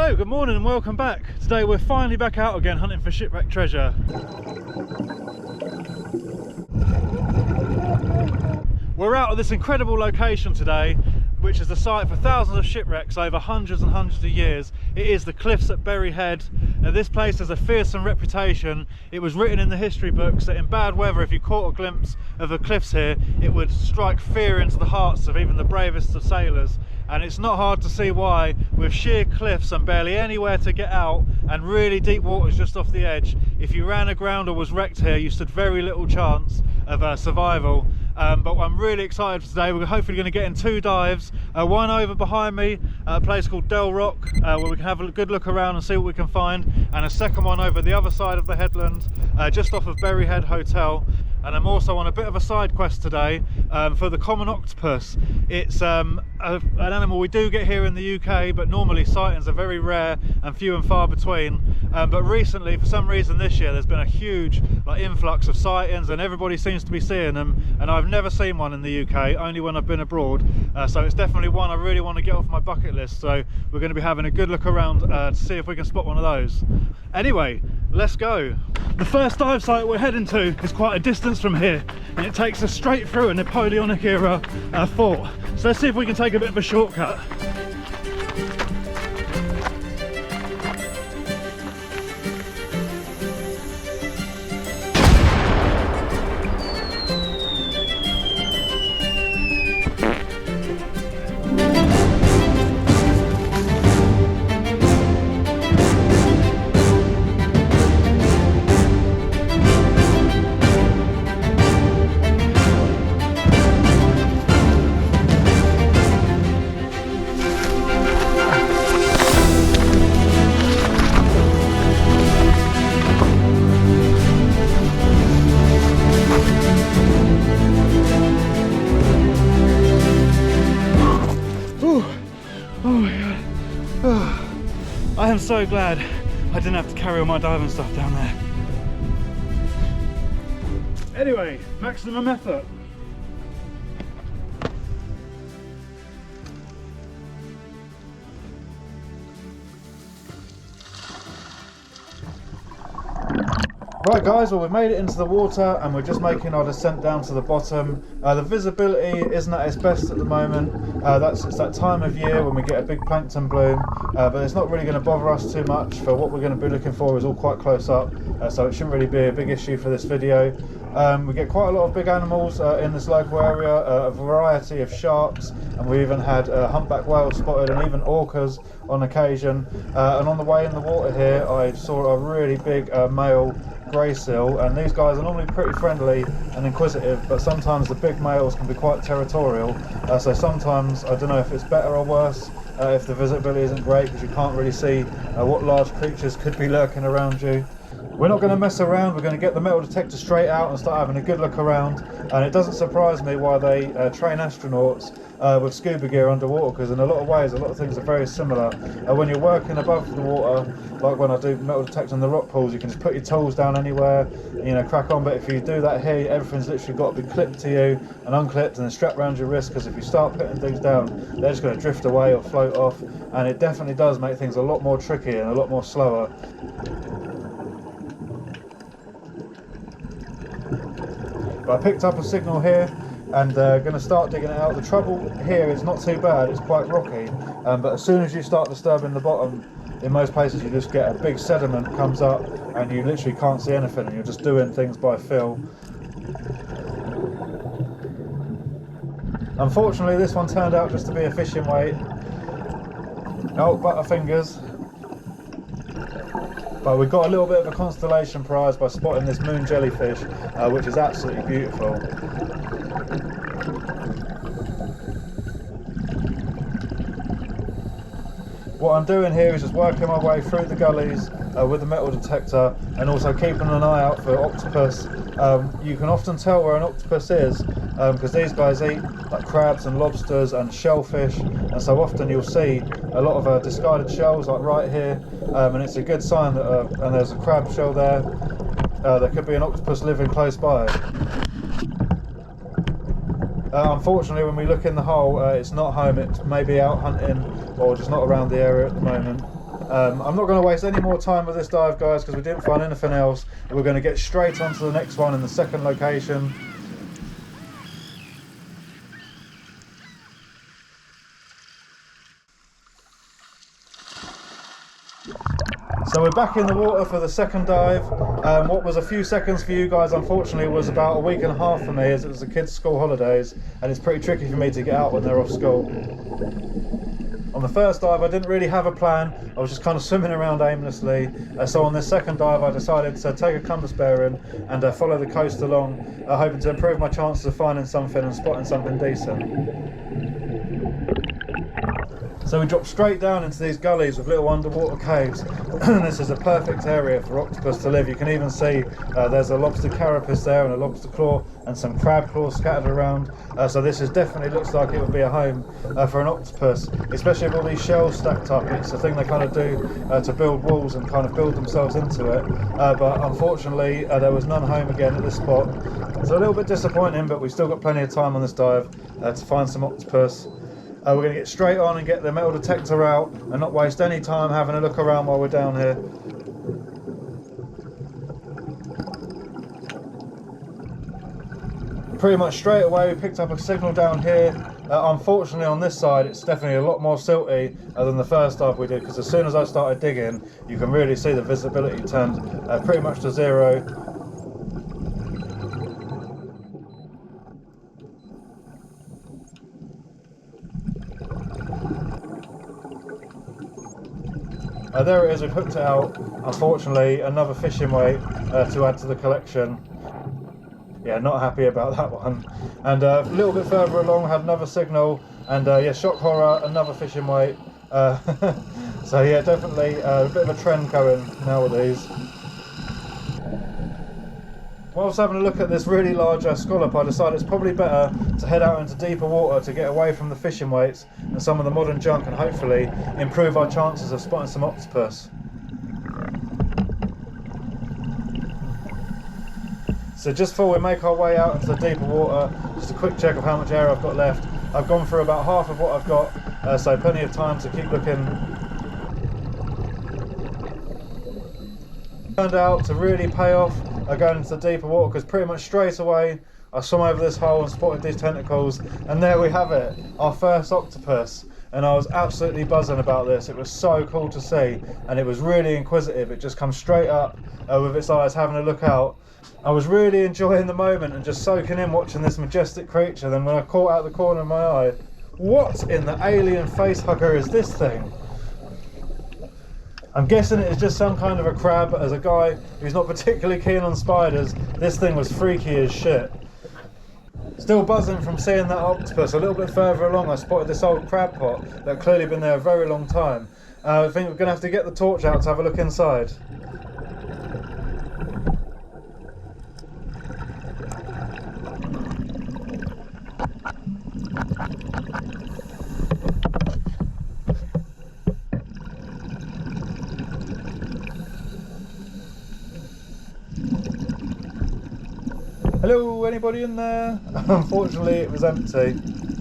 Hello, good morning and welcome back. Today we're finally back out again hunting for shipwreck treasure. We're out at this incredible location today, which is the site for thousands of shipwrecks over hundreds and hundreds of years. It is the cliffs at Bury Head. Now, this place has a fearsome reputation. It was written in the history books that in bad weather, if you caught a glimpse of the cliffs here, it would strike fear into the hearts of even the bravest of sailors. And it's not hard to see why, with sheer cliffs and barely anywhere to get out and really deep waters just off the edge. If you ran aground or was wrecked here, you stood very little chance of survival. But I'm really excited for today. We're hopefully going to get in 2 dives. One over behind me, a place called Del Rock, where we can have a good look around and see what we can find. And a second one over the other side of the headland, just off of Bury Head Hotel. And I'm also on a bit of a side quest today for the common octopus. It's an animal we do get here in the UK, but normally sightings are very rare and few and far between. But recently, for some reason this year, there's been a huge influx of sightings and everybody seems to be seeing them. And I've never seen one in the UK, only when I've been abroad. So it's definitely one I really want to get off my bucket list. So we're going to be having a good look around to see if we can spot one of those. Anyway, let's go. The first dive site we're heading to is quite a distance from here, and it takes us straight through a Napoleonic era fort. So let's see if we can take a bit of a shortcut. I am so glad I didn't have to carry all my diving stuff down there. Anyway, maximum effort. Right guys, well we've made it into the water and we're just making our descent down to the bottom. The visibility isn't at its best at the moment. It's that time of year when we get a big plankton bloom, but it's not really going to bother us too much. For what we're going to be looking for is all quite close up, so it shouldn't really be a big issue for this video. We get quite a lot of big animals in this local area, a variety of sharks, and we even had humpback whales spotted and even orcas on occasion. And on the way in the water here I saw a really big male grey seal, and these guys are normally pretty friendly and inquisitive, but sometimes the big males can be quite territorial. So sometimes, I don't know if it's better or worse if the visibility isn't great, because you can't really see what large creatures could be lurking around you. We're not going to mess around, we're going to get the metal detector straight out and start having a good look around. And it doesn't surprise me why they train astronauts with scuba gear underwater, because in a lot of ways, a lot of things are very similar. When you're working above the water, like when I do metal detecting in the rock pools, you can just put your tools down anywhere, crack on. But if you do that here, everything's literally got to be clipped to you and unclipped and then strapped around your wrist, because if you start putting things down, they're just going to drift away or float off. And it definitely does make things a lot more tricky and a lot more slower. But I picked up a signal here and going to start digging it out. The trouble here is not too bad, it's quite rocky, but as soon as you start disturbing the bottom, in most places you just get a big sediment comes up and you literally can't see anything, and you're just doing things by feel. Unfortunately this one turned out just to be a fishing weight. Oh, butterfingers. But we got a little bit of a constellation prize by spotting this moon jellyfish, which is absolutely beautiful. What I'm doing here is just working my way through the gullies with the metal detector, and also keeping an eye out for octopus. You can often tell where an octopus is because these guys eat like crabs and lobsters and shellfish, and so often you'll see a lot of discarded shells like right here, and it's a good sign that and there's a crab shell there. There could be an octopus living close by. Unfortunately, when we look in the hole, it's not home. It's maybe out hunting or just not around the area at the moment. I'm not going to waste any more time with this dive, guys, because we didn't find anything else. We're going to get straight onto the next one in the second location. So we're back in the water for the second dive. What was a few seconds for you guys, unfortunately, was about a week and a half for me, as it was the kids' school holidays, and it's pretty tricky for me to get out when they're off school. On the first dive, I didn't really have a plan. I was just kind of swimming around aimlessly. So on this second dive, I decided to take a compass bearing and follow the coast along, hoping to improve my chances of finding something and spotting something decent. So we dropped straight down into these gullies with little underwater caves. This is a perfect area for octopus to live. You can even see there's a lobster carapace there and a lobster claw and some crab claws scattered around. So this is definitely looks like it would be a home for an octopus, especially with all these shells stacked up. It's the thing they kind of do to build walls and kind of build themselves into it. But unfortunately, there was none home again at this spot. So a little bit disappointing, but we've still got plenty of time on this dive to find some octopus. We're going to get straight on and get the metal detector out and not waste any time having a look around while we're down here. Pretty much straight away we picked up a signal down here. Unfortunately on this side it's definitely a lot more silty than the first dive we did, because as soon as I started digging you can really see the visibility turned pretty much to zero. There it is, we've hooked it out. Unfortunately, another fishing weight to add to the collection. Yeah, not happy about that one. And a little bit further along, had another signal, and yeah, shock horror, another fishing weight. So yeah, definitely a bit of a trend going now with these. Whilst having a look at this really large scallop, I decided it's probably better to head out into deeper water to get away from the fishing weights and some of the modern junk, and hopefully improve our chances of spotting some octopus. So just before we make our way out into the deeper water, just a quick check of how much air I've got left. I've gone through about half of what I've got, so plenty of time to keep looking. Turned out to really pay off going into the deeper water, because pretty much straight away I swam over this hole and spotted these tentacles, and there we have it, our first octopus. And I was absolutely buzzing about this. It was so cool to see, and it was really inquisitive. It just comes straight up with its eyes having a look out. I was really enjoying the moment and just soaking in watching this majestic creature. Then when I caught out the corner of my eye, what in the alien face hugger is this thing? I'm guessing it is just some kind of a crab, but as a guy who's not particularly keen on spiders, this thing was freaky as shit. Still buzzing from seeing that octopus. A little bit further along I spotted this old crab pot that had clearly been there a very long time. I think we're going to have to get the torch out to have a look inside. Hello, anybody in there? Unfortunately it was empty,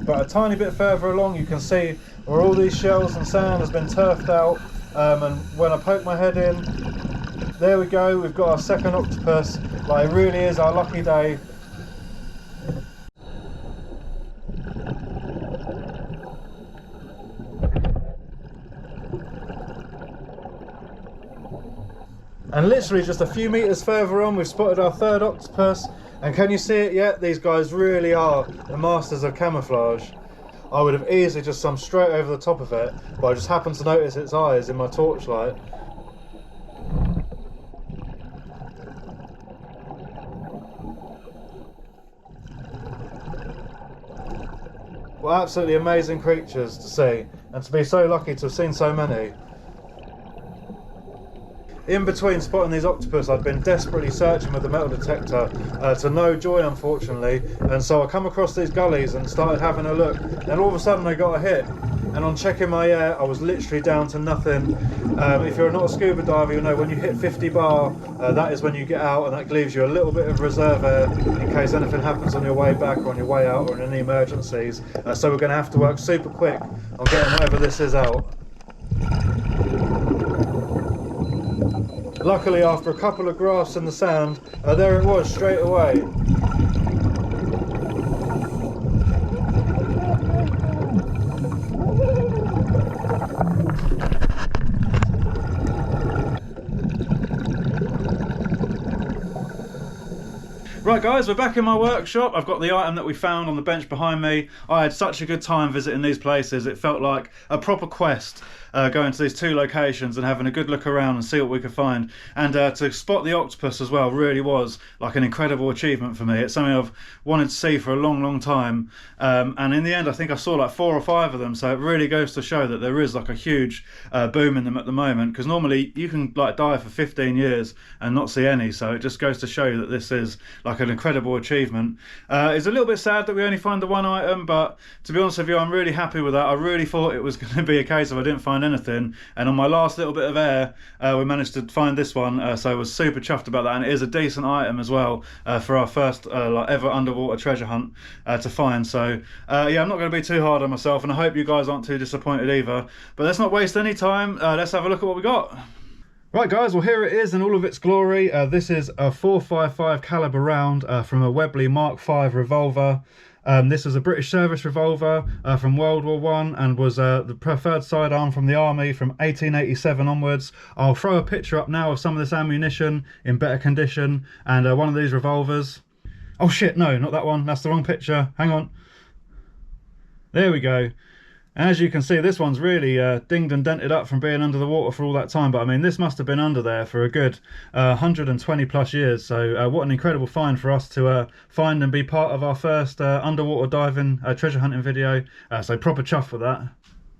but a tiny bit further along you can see where all these shells and sand has been turfed out, and when I poke my head in, there we go, we've got our second octopus. Like, it really is our lucky day. And literally just a few meters further on we've spotted our third octopus. And can you see it yet? These guys really are the masters of camouflage. I would have easily just swum straight over the top of it, but I just happened to notice its eyes in my torchlight. Well, absolutely amazing creatures to see, and to be so lucky to have seen so many. In between spotting these octopus, I'd been desperately searching with the metal detector to no joy, unfortunately, and so I come across these gullies and started having a look, and all of a sudden I got a hit, and on checking my air I was literally down to nothing. If you're not a scuba diver, you'll know when you hit 50 bar, that is when you get out, and that leaves you a little bit of reserve air in case anything happens on your way back or on your way out or in any emergencies. So we're going to have to work super quick on getting whatever this is out. Luckily, after a couple of grafts in the sand, there it was straight away. Right guys, we're back in my workshop. I've got the item that we found on the bench behind me. I had such a good time visiting these places. It felt like a proper quest, going to these two locations and having a good look around and see what we could find. And to spot the octopus as well really was like an incredible achievement for me. It's something I've wanted to see for a long time. And in the end, I think I saw like 4 or 5 of them. So it really goes to show that there is like a huge boom in them at the moment. Because normally you can like dive for 15 years and not see any. So it just goes to show that this is like an incredible achievement. It's a little bit sad that we only find the one item, but to be honest with you, I'm really happy with that. I really thought it was going to be a case of I didn't find anything, and on my last little bit of air we managed to find this one, so I was super chuffed about that. And it is a decent item as well for our first like ever underwater treasure hunt to find. So yeah, I'm not going to be too hard on myself, and I hope you guys aren't too disappointed either. But let's not waste any time. Let's have a look at what we got. Right guys, well here it is in all of its glory. This is a 4.55 caliber round from a Webley Mark V revolver. This was a British service revolver from World War I and was the preferred sidearm from the army from 1887 onwards. I'll throw a picture up now of some of this ammunition in better condition and one of these revolvers. Oh shit, no, not that one, that's the wrong picture, hang on. There we go. As you can see, this one's really dinged and dented up from being under the water for all that time, but I mean this must have been under there for a good 120 plus years. So what an incredible find for us to find and be part of our first underwater diving treasure hunting video. So proper chuff with that.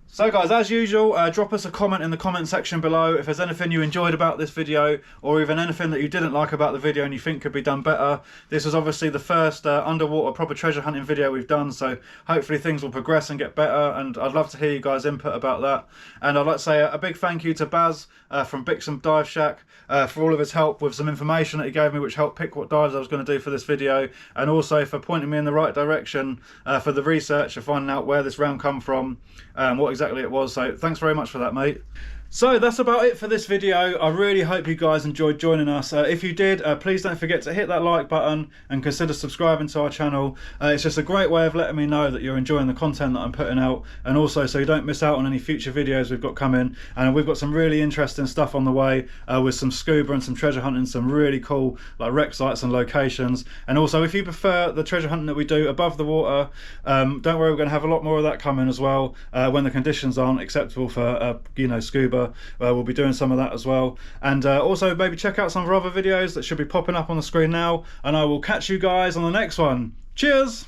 So guys, as usual, drop us a comment in the comment section below if there's anything you enjoyed about this video, or even anything that you didn't like about the video and you think could be done better. This is obviously the first underwater proper treasure hunting video we've done, so hopefully things will progress and get better, and I'd love to hear you guys' input about that. And I'd like to say a big thank you to Baz from Bixham Dive Shack for all of his help with some information that he gave me, which helped pick what dives I was going to do for this video, and also for pointing me in the right direction for the research of finding out where this round come from, what exactly it was. So thanks very much for that, mate. So that's about it for this video. I really hope you guys enjoyed joining us. If you did, please don't forget to hit that like button and consider subscribing to our channel. It's just a great way of letting me know that you're enjoying the content that I'm putting out, and also so you don't miss out on any future videos we've got coming. And we've got some really interesting stuff on the way with some scuba and some treasure hunting, some really cool like wreck sites and locations. And also, if you prefer the treasure hunting that we do above the water, don't worry, we're going to have a lot more of that coming as well when the conditions aren't acceptable for you know, scuba. We'll be doing some of that as well, and also maybe check out some of our other videos that should be popping up on the screen now, and I will catch you guys on the next one. Cheers.